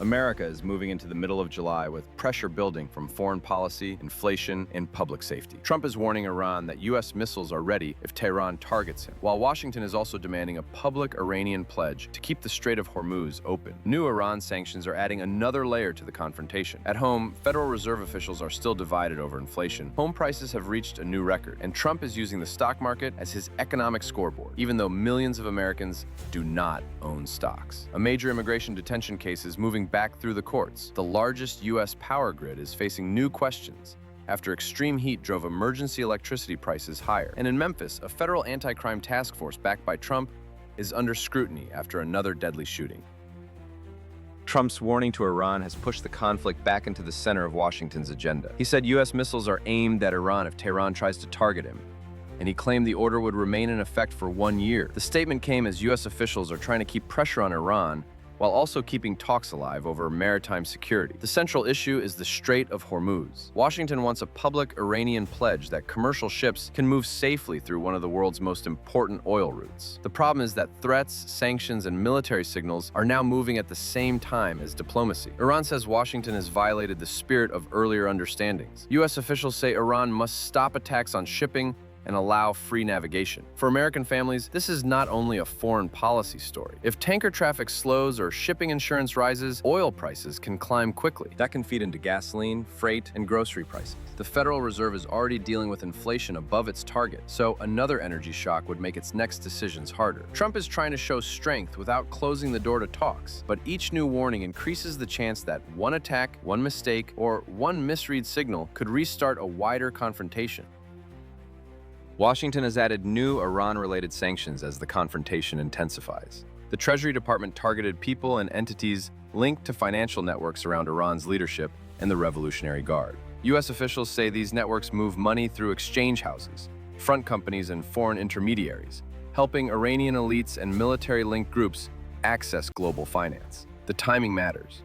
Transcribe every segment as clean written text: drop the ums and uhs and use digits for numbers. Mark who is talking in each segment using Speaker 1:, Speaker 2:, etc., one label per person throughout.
Speaker 1: America is moving into the middle of July with pressure building from foreign policy, inflation, and public safety. Trump is warning Iran that U.S. missiles are ready if Tehran targets him, while Washington is also demanding a public Iranian pledge to keep the Strait of Hormuz open. New Iran sanctions are adding another layer to the confrontation. At home, Federal Reserve officials are still divided over inflation. Home prices have reached a new record, and Trump is using the stock market as his economic scoreboard, even though millions of Americans do not own stocks. A major immigration detention case is moving back through the courts. The largest U.S. power grid is facing new questions after extreme heat drove emergency electricity prices higher. And in Memphis, a federal anti-crime task force backed by Trump is under scrutiny after another deadly shooting. Trump's warning to Iran has pushed the conflict back into the center of Washington's agenda. He said U.S. missiles are aimed at Iran if Tehran tries to target him, and he claimed the order would remain in effect for 1 year. The statement came as U.S. officials are trying to keep pressure on Iran while also keeping talks alive over maritime security. The central issue is the Strait of Hormuz. Washington wants a public Iranian pledge that commercial ships can move safely through one of the world's most important oil routes. The problem is that threats, sanctions, and military signals are now moving at the same time as diplomacy. Iran says Washington has violated the spirit of earlier understandings. U.S. officials say Iran must stop attacks on shipping and allow free navigation. For American families, this is not only a foreign policy story. If tanker traffic slows or shipping insurance rises, oil prices can climb quickly. That can feed into gasoline, freight, and grocery prices. The Federal Reserve is already dealing with inflation above its target, so another energy shock would make its next decisions harder. Trump is trying to show strength without closing the door to talks, but each new warning increases the chance that one attack, one mistake, or one misread signal could restart a wider confrontation. Washington has added new Iran-related sanctions as the confrontation intensifies. The Treasury Department targeted people and entities linked to financial networks around Iran's leadership and the Revolutionary Guard. U.S. officials say these networks move money through exchange houses, front companies, and foreign intermediaries, helping Iranian elites and military-linked groups access global finance. The timing matters.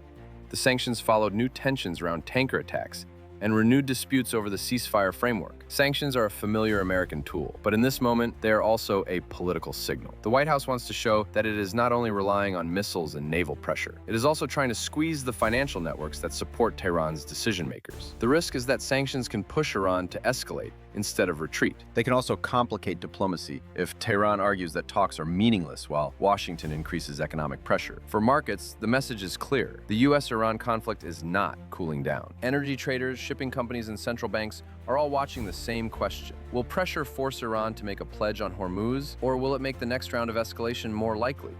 Speaker 1: The sanctions followed new tensions around tanker attacks and renewed disputes over the ceasefire framework. Sanctions are a familiar American tool, but in this moment, they are also a political signal. The White House wants to show that it is not only relying on missiles and naval pressure, it is also trying to squeeze the financial networks that support Tehran's decision-makers. The risk is that sanctions can push Iran to escalate instead of retreat. They can also complicate diplomacy if Tehran argues that talks are meaningless while Washington increases economic pressure. For markets, the message is clear. The U.S.-Iran conflict is not cooling down. Energy traders, shipping companies, and central banks are all watching the same question. Will pressure force Iran to make a pledge on Hormuz, or will it make the next round of escalation more likely?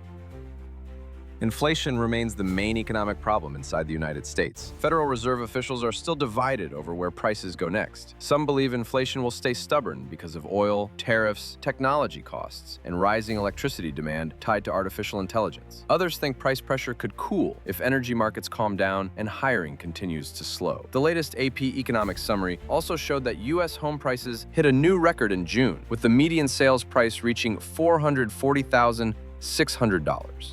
Speaker 1: Inflation remains the main economic problem inside the United States. Federal Reserve officials are still divided over where prices go next. Some believe inflation will stay stubborn because of oil, tariffs, technology costs, and rising electricity demand tied to artificial intelligence. Others think price pressure could cool if energy markets calm down and hiring continues to slow. The latest AP economic summary also showed that U.S. home prices hit a new record in June, with the median sales price reaching $440,600.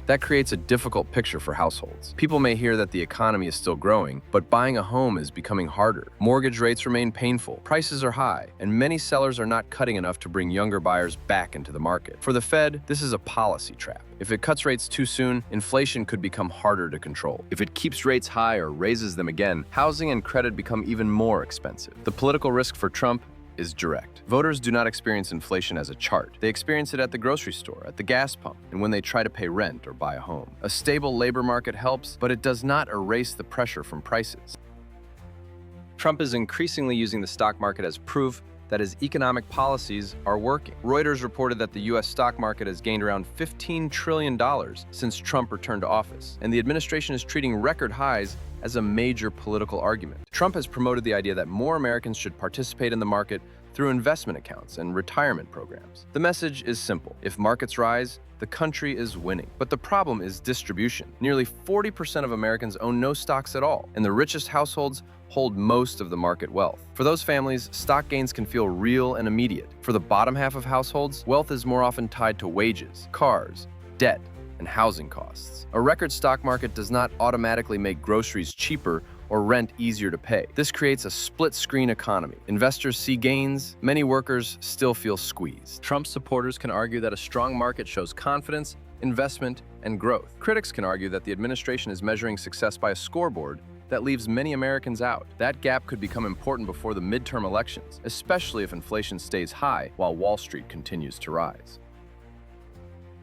Speaker 1: That creates a difficult picture for households. People may hear that the economy is still growing, but buying a home is becoming harder. Mortgage rates remain painful, prices are high, and many sellers are not cutting enough to bring younger buyers back into the market. For the Fed, this is a policy trap. If it cuts rates too soon, inflation could become harder to control. If it keeps rates high or raises them again, housing and credit become even more expensive. The political risk for Trump is direct. Voters do not experience inflation as a chart. They experience it at the grocery store, at the gas pump, and when they try to pay rent or buy a home. A stable labor market helps, but it does not erase the pressure from prices. Trump is increasingly using the stock market as proof that his economic policies are working. Reuters reported that the U.S. stock market has gained around $15 trillion since Trump returned to office, and the administration is treating record highs as a major political argument. Trump has promoted the idea that more Americans should participate in the market through investment accounts and retirement programs. The message is simple. If markets rise, the country is winning. But the problem is distribution. Nearly 40% of Americans own no stocks at all, and the richest households hold most of the market wealth. For those families, stock gains can feel real and immediate. For the bottom half of households, wealth is more often tied to wages, cars, debt, and housing costs. A record stock market does not automatically make groceries cheaper or rent easier to pay. This creates a split-screen economy. Investors see gains, many workers still feel squeezed. Trump supporters can argue that a strong market shows confidence, investment, and growth. Critics can argue that the administration is measuring success by a scoreboard that leaves many Americans out. That gap could become important before the midterm elections, especially if inflation stays high while Wall Street continues to rise.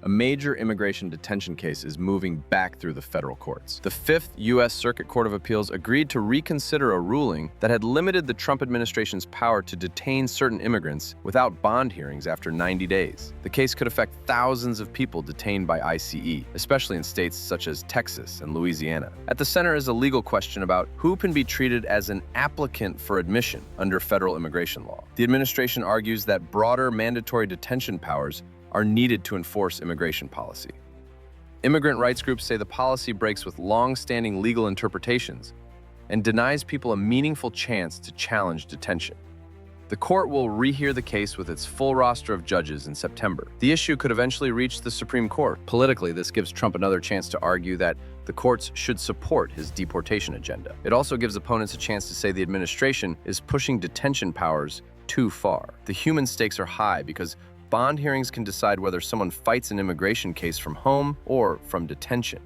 Speaker 1: A major immigration detention case is moving back through the federal courts. The Fifth U.S. Circuit Court of Appeals agreed to reconsider a ruling that had limited the Trump administration's power to detain certain immigrants without bond hearings after 90 days. The case could affect thousands of people detained by ICE, especially in states such as Texas and Louisiana. At the center is a legal question about who can be treated as an applicant for admission under federal immigration law. The administration argues that broader mandatory detention powers are needed to enforce immigration policy. Immigrant rights groups say the policy breaks with long-standing legal interpretations and denies people a meaningful chance to challenge detention. The court will rehear the case with its full roster of judges in September. The issue could eventually reach the Supreme Court. Politically, this gives Trump another chance to argue that the courts should support his deportation agenda. It also gives opponents a chance to say the administration is pushing detention powers too far. The human stakes are high because bond hearings can decide whether someone fights an immigration case from home or from detention.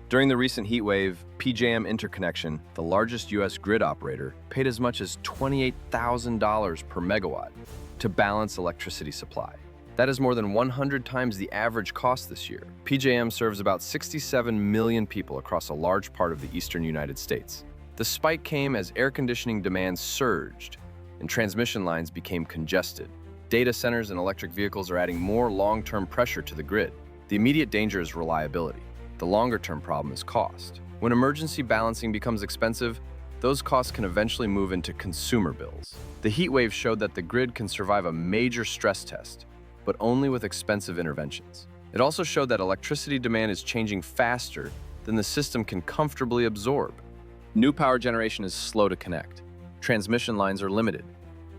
Speaker 1: During the recent heat wave, PJM Interconnection, the largest U.S. grid operator, paid as much as $28,000 per megawatt to balance electricity supply. That is more than 100 times the average cost this year. PJM serves about 67 million people across a large part of the eastern United States. The spike came as air conditioning demand surged and transmission lines became congested. Data centers and electric vehicles are adding more long-term pressure to the grid. The immediate danger is reliability. The longer-term problem is cost. When emergency balancing becomes expensive, those costs can eventually move into consumer bills. The heat wave showed that the grid can survive a major stress test, but only with expensive interventions. It also showed that electricity demand is changing faster than the system can comfortably absorb. New power generation is slow to connect. Transmission lines are limited.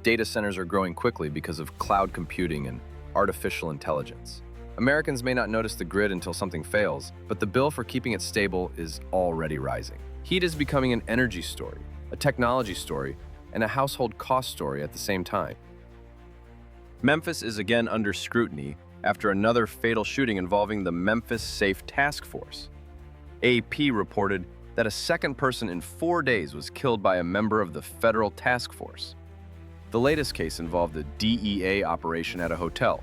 Speaker 1: Data centers are growing quickly because of cloud computing and artificial intelligence. Americans may not notice the grid until something fails, but the bill for keeping it stable is already rising. Heat is becoming an energy story, a technology story, and a household cost story at the same time. Memphis is again under scrutiny after another fatal shooting involving the Memphis Safe Task Force. AP reported that a second person in 4 days was killed by a member of the federal task force. The latest case involved a DEA operation at a hotel,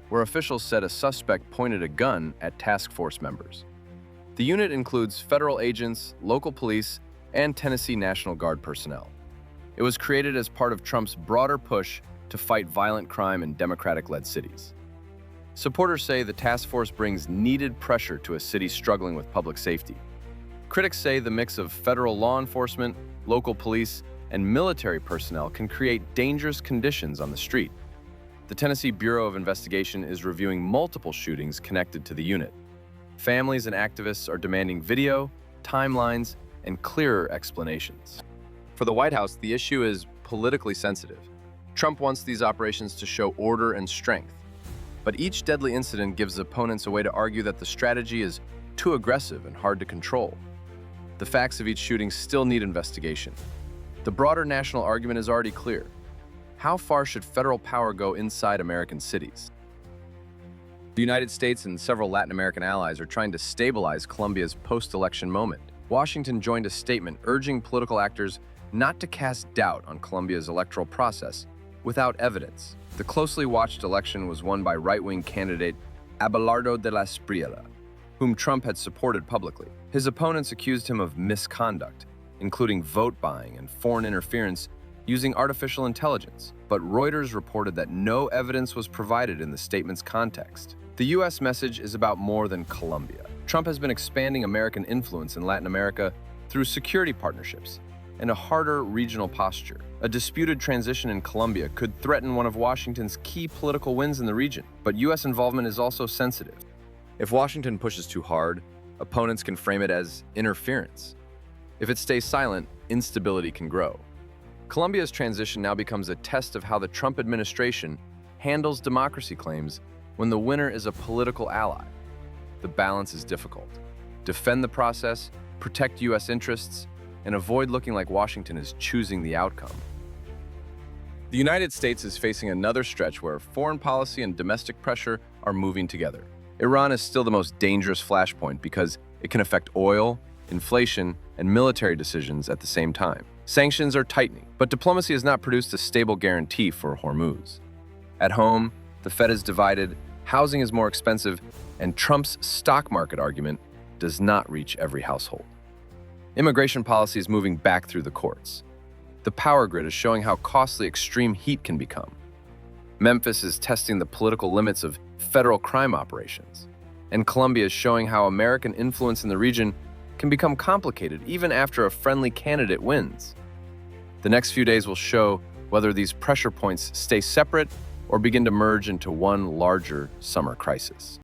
Speaker 1: where officials said a suspect pointed a gun at task force members. The unit includes federal agents, local police, and Tennessee National Guard personnel. It was created as part of Trump's broader push to fight violent crime in Democratic-led cities. Supporters say the task force brings needed pressure to a city struggling with public safety. Critics say the mix of federal law enforcement, local police, and military personnel can create dangerous conditions on the street. The Tennessee Bureau of Investigation is reviewing multiple shootings connected to the unit. Families and activists are demanding video, timelines, and clearer explanations. For the White House, the issue is politically sensitive. Trump wants these operations to show order and strength, but each deadly incident gives opponents a way to argue that the strategy is too aggressive and hard to control. The facts of each shooting still need investigation. The broader national argument is already clear. How far should federal power go inside American cities? The United States and several Latin American allies are trying to stabilize Colombia's post-election moment. Washington joined a statement urging political actors not to cast doubt on Colombia's electoral process without evidence. The closely watched election was won by right-wing candidate Abelardo de la Espriella, whom Trump had supported publicly. His opponents accused him of misconduct, including vote buying and foreign interference using artificial intelligence, but Reuters reported that no evidence was provided in the statement's context. The U.S. message is about more than Colombia. Trump has been expanding American influence in Latin America through security partnerships and a harder regional posture. A disputed transition in Colombia could threaten one of Washington's key political wins in the region, but U.S. involvement is also sensitive. If Washington pushes too hard, opponents can frame it as interference. If it stays silent, instability can grow. Colombia's transition now becomes a test of how the Trump administration handles democracy claims when the winner is a political ally. The balance is difficult. Defend the process, protect U.S. interests, and avoid looking like Washington is choosing the outcome. The United States is facing another stretch where foreign policy and domestic pressure are moving together. Iran is still the most dangerous flashpoint because it can affect oil, inflation, and military decisions at the same time. Sanctions are tightening, but diplomacy has not produced a stable guarantee for Hormuz. At home, the Fed is divided, housing is more expensive, and Trump's stock market argument does not reach every household. Immigration policy is moving back through the courts. The power grid is showing how costly extreme heat can become. Memphis is testing the political limits of federal crime operations. And Colombia is showing how American influence in the region can become complicated even after a friendly candidate wins. The next few days will show whether these pressure points stay separate or begin to merge into one larger summer crisis.